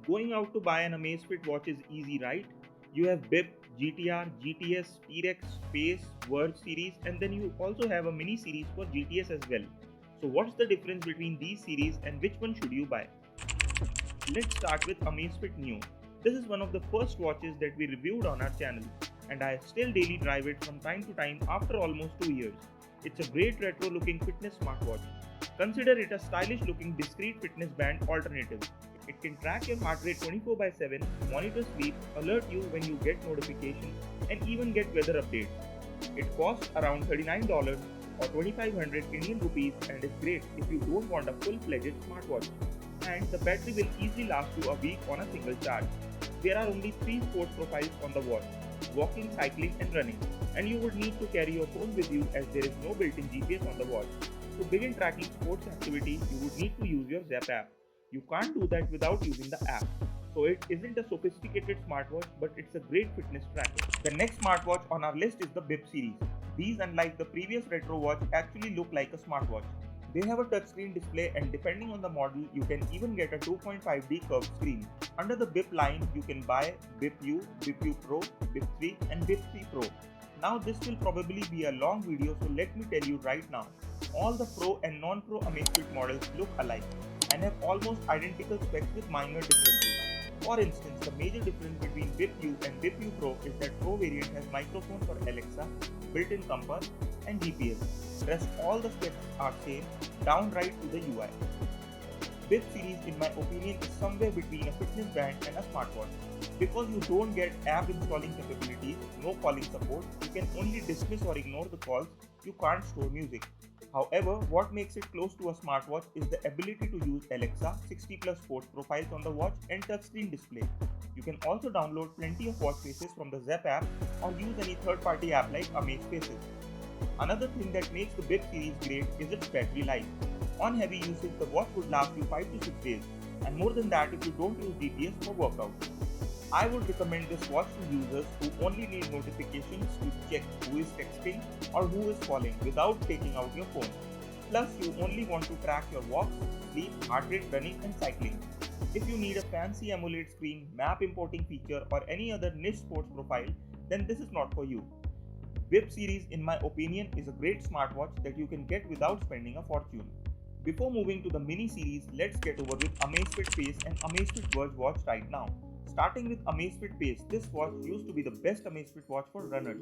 Going out to buy an Amazfit watch is easy, right? You have Bip, GTR, GTS, T-Rex, Space, Verge series, and then you also have a mini series for GTS as well. So what's the difference between these series and which one should you buy? Let's start with Amazfit Neo. This is one of the first watches that we reviewed on our channel, and I still daily drive it from time to time after almost 2 years. It's a great retro looking fitness smartwatch. Consider it a stylish looking discrete fitness band alternative. It can track your heart rate 24 by 7, monitor sleep, alert you when you get notifications, and even get weather updates. It costs around $39 or 2500 Indian rupees and is great if you don't want a full-fledged smartwatch. And the battery will easily last you a week on a single charge. There are only 3 sports profiles on the watch: walking, cycling and running, and you would need to carry your phone with you as there is no built-in GPS on the watch. To begin tracking sports activity, you would need to use your Zap app. You can't do that without using the app. So it isn't a sophisticated smartwatch, but it's a great fitness tracker. The next smartwatch on our list is the Bip series. These, unlike the previous retro watch, actually look like a smartwatch. They have a touchscreen display, and depending on the model, you can even get a 2.5D curved screen. Under the Bip line, you can buy Bip U, Bip U Pro, Bip 3 and Bip 3 Pro. Now this will probably be a long video, so let me tell you right now. All the Pro and non-Pro Amazfit models look alike and have almost identical specs with minor differences. For instance, the major difference between Bip U and Bip U Pro is that Pro variant has microphone for Alexa, built-in compass and GPS. Rest all the specs are same, down right to the UI. Bip series, in my opinion, is somewhere between a fitness band and a smartwatch. Because you don't get app installing capabilities, no calling support, you can only dismiss or ignore the calls, you can't store music. However, what makes it close to a smartwatch is the ability to use Alexa, 60 plus sports profiles on the watch and touchscreen display. You can also download plenty of watch faces from the Zap app or use any third-party app like Amazfaces. Another thing that makes the Bip series great is its battery life. On heavy usage, the watch would last you 5 to 6 days, and more than that if you don't use GPS for workouts. I would recommend this watch to users who only need notifications to check who is texting or who is calling without taking out your phone. Plus, you only want to track your walks, sleep, heart rate, running and cycling. If you need a fancy AMOLED screen, map importing feature or any other niche sports profile, then this is not for you. Bip series, in my opinion, is a great smartwatch that you can get without spending a fortune. Before moving to the mini series, let's get over with Amazfit Pace and Amazfit Verge watch right now. Starting with Amazfit Pace, this watch used to be the best Amazfit watch for runners.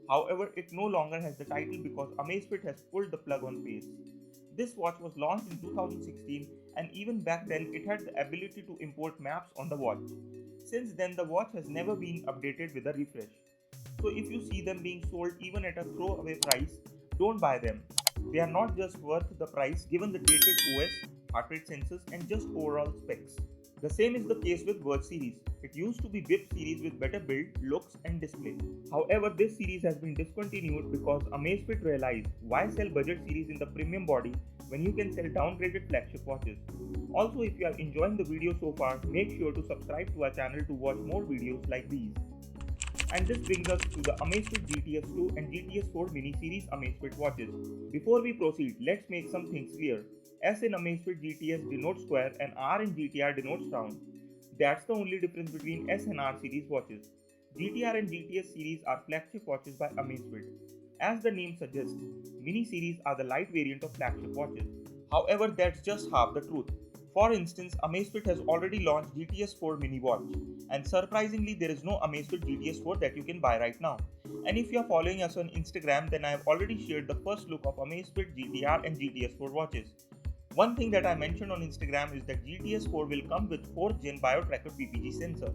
However, it no longer has the title because Amazfit has pulled the plug on Pace. This watch was launched in 2016, and even back then it had the ability to import maps on the watch. Since then, the watch has never been updated with a refresh. So if you see them being sold even at a throwaway price, don't buy them. They are not just worth the price given the dated OS, heart rate sensors and just overall specs. The same is the case with Verge series. It used to be Bip series with better build, looks and display. However, this series has been discontinued because Amazfit realized why sell budget series in the premium body when you can sell downgraded flagship watches. Also, if you are enjoying the video so far, make sure to subscribe to our channel to watch more videos like these. And this brings us to the Amazfit GTS 2 and GTS 4 mini series Amazfit watches. Before we proceed, let's make some things clear. S in Amazfit GTS denotes square and R in GTR denotes round. That's the only difference between S and R series watches. GTR and GTS series are flagship watches by Amazfit. As the name suggests, mini series are the light variant of flagship watches. However, that's just half the truth. For instance, Amazfit has already launched GTS 4 mini watch, and surprisingly there is no Amazfit GTS 4 that you can buy right now. And if you are following us on Instagram, then I have already shared the first look of Amazfit GTR and GTS 4 watches. One thing that I mentioned on Instagram is that GTS 4 will come with 4th gen BioTracker PPG sensor.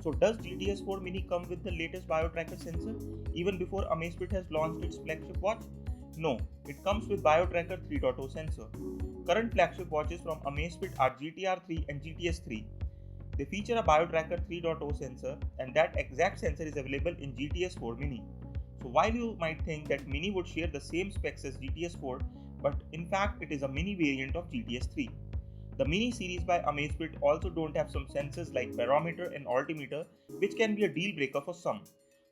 So does GTS 4 mini come with the latest BioTracker sensor even before Amazfit has launched its flagship watch? No, it comes with BioTracker 3.0 sensor. Current flagship watches from Amazfit are GTR 3 and GTS 3. They feature a BioTracker 3.0 sensor, and that exact sensor is available in GTS 4 mini. So while you might think that mini would share the same specs as GTS 4, but in fact it is a mini variant of GTS 3. The mini series by Amazfit also don't have some sensors like barometer and altimeter, which can be a deal breaker for some.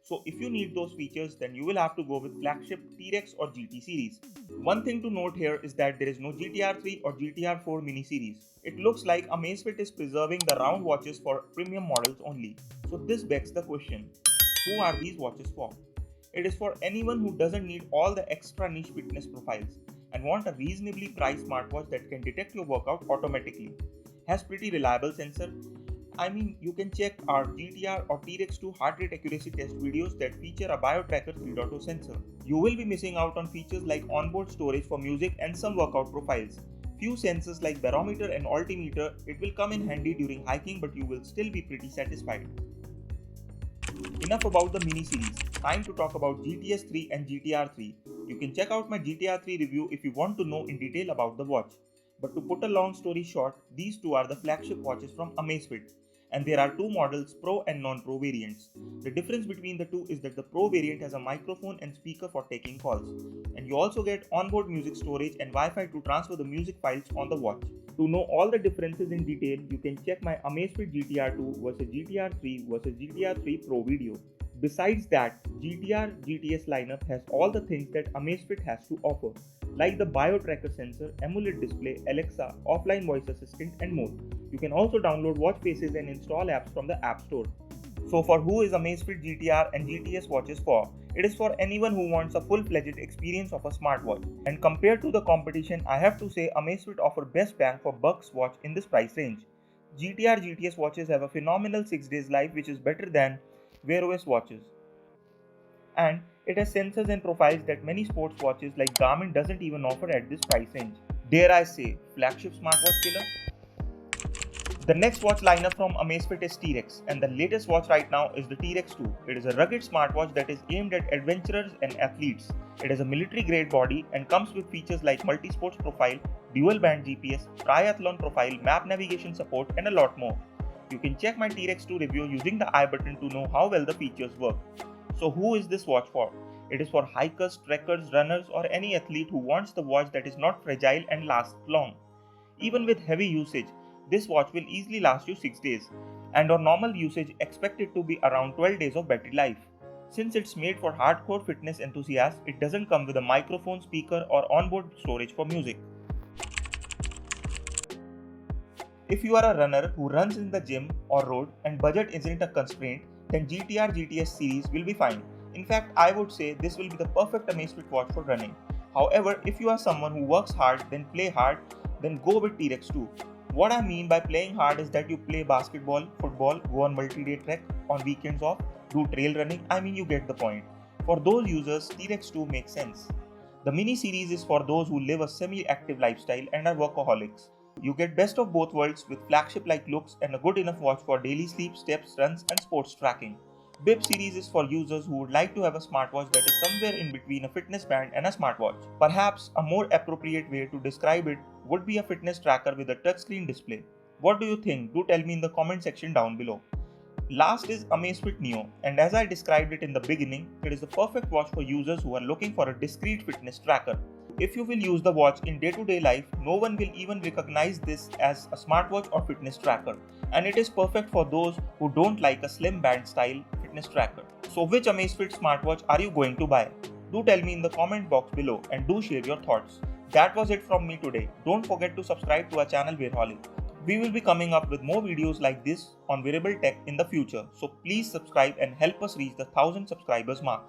So if you need those features, then you will have to go with flagship T-Rex or GT series. One thing to note here is that there is no GTR3 or GTR4 mini series. It looks like Amazfit is preserving the round watches for premium models only. So this begs the question, who are these watches for? It is for anyone who doesn't need all the extra niche fitness profiles and want a reasonably priced smartwatch that can detect your workout automatically. Has pretty reliable sensor. I mean, you can check our GTR or T-Rex 2 heart rate accuracy test videos that feature a BioTracker 3.0 sensor. You will be missing out on features like onboard storage for music and some workout profiles. Few sensors like barometer and altimeter, it will come in handy during hiking, but you will still be pretty satisfied. Enough about the mini series, time to talk about GTS 3 and GTR 3. You can check out my GTR 3 review if you want to know in detail about the watch. But to put a long story short, these two are the flagship watches from Amazfit, and there are two models, Pro and non-Pro variants. The difference between the two is that the Pro variant has a microphone and speaker for taking calls, and you also get onboard music storage and Wi-Fi to transfer the music files on the watch. To know all the differences in detail, you can check my Amazfit GTR 2 versus GTR 3 versus GTR 3 Pro video. Besides that, GTR GTS lineup has all the things that Amazfit has to offer, like the BioTracker sensor, AMOLED display, Alexa, offline voice assistant, and more. You can also download watch faces and install apps from the App Store. So for who is Amazfit GTR and GTS watches for? It is for anyone who wants a full-fledged experience of a smartwatch. And compared to the competition, I have to say Amazfit offer best bang for bucks watch in this price range. GTR GTS watches have a phenomenal 6 days life, which is better than Wear OS watches. And it has sensors and profiles that many sports watches like Garmin doesn't even offer at this price range. Dare I say, flagship smartwatch killer? The next watch lineup from Amazfit is T-Rex, and the latest watch right now is the T-Rex 2. It is a rugged smartwatch that is aimed at adventurers and athletes. It has a military-grade body and comes with features like multi-sports profile, dual-band GPS, triathlon profile, map navigation support, and a lot more. You can check my T-Rex 2 review using the I button to know how well the features work. So who is this watch for? It is for hikers, trekkers, runners, or any athlete who wants the watch that is not fragile and lasts long. Even with heavy usage, this watch will easily last you 6 days, and on normal usage expected to be around 12 days of battery life. Since it's made for hardcore fitness enthusiasts, it doesn't come with a microphone, speaker, or onboard storage for music. If you are a runner who runs in the gym or road and budget isn't a constraint, then GTR GTS series will be fine. In fact, I would say this will be the perfect Amazfit watch for running. However, if you are someone who works hard, then play hard, then go with T-Rex 2. What I mean by playing hard is that you play basketball, football, go on multi-day trek, on weekends off, do trail running, you get the point. For those users, T-Rex 2 makes sense. The mini series is for those who live a semi-active lifestyle and are workaholics. You get best of both worlds with flagship-like looks and a good enough watch for daily sleep, steps, runs, and sports tracking. Bip series is for users who would like to have a smartwatch that is somewhere in between a fitness band and a smartwatch. Perhaps a more appropriate way to describe it would be a fitness tracker with a touchscreen display. What do you think? Do tell me in the comment section down below. Last is Amazfit Neo, and as I described it in the beginning, it is the perfect watch for users who are looking for a discreet fitness tracker. If you will use the watch in day-to-day life, no one will even recognize this as a smartwatch or fitness tracker, and it is perfect for those who don't like a slim band style fitness tracker. So which Amazfit smartwatch are you going to buy? Do tell me in the comment box below and do share your thoughts. That was it from me today. Don't forget to subscribe to our channel Wearholic. We will be coming up with more videos like this on wearable tech in the future, so please subscribe and help us reach the 1000 subscribers mark.